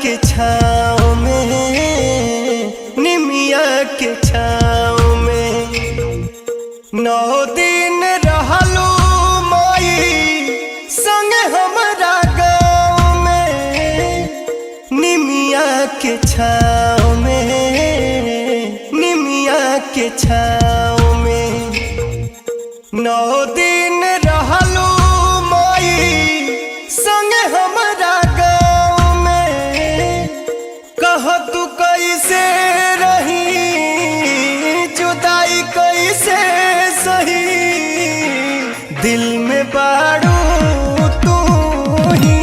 के छाँव में, निमिया के छाँव में 9 दिन रहलू माई संग हमरा गाँव में। निमिया के छाँव में, निमिया के छाँव में 9 दिन रहलू माई संग हमरा गाँव में। कह तू कैसे रही जुदाई कैसे सही, दिल में बाड़ू तू ही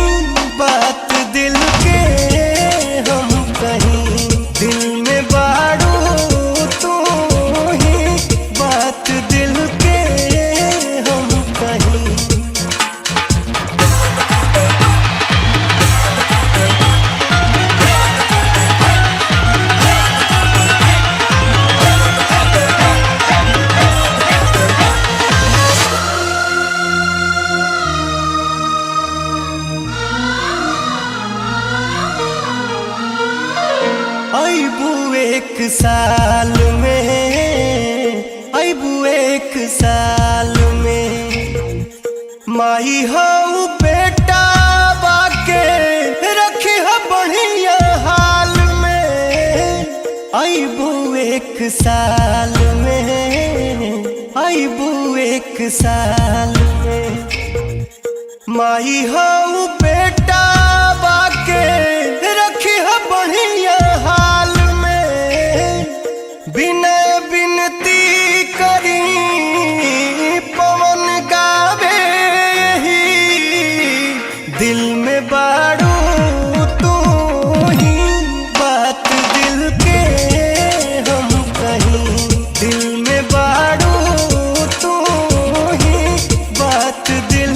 बात दिल के हम कहीं। दिल में बाड़ू तू ही बात दिल के हम कहीं। अबू 1 साल में, अबू 1 साल में माई हो बेटा बाके रखी हो बढ़िया हाल में। अबू 1 साल में, अबू 1 साल में माई हो बेटा बाके रखी हो बढ़िया हाल में। बिनय बिनती करी पवन गावे यही, दिल में बाड़ू तू ही बात दिल के हम कहीं। दिल में बाड़ू तू ही बात दिल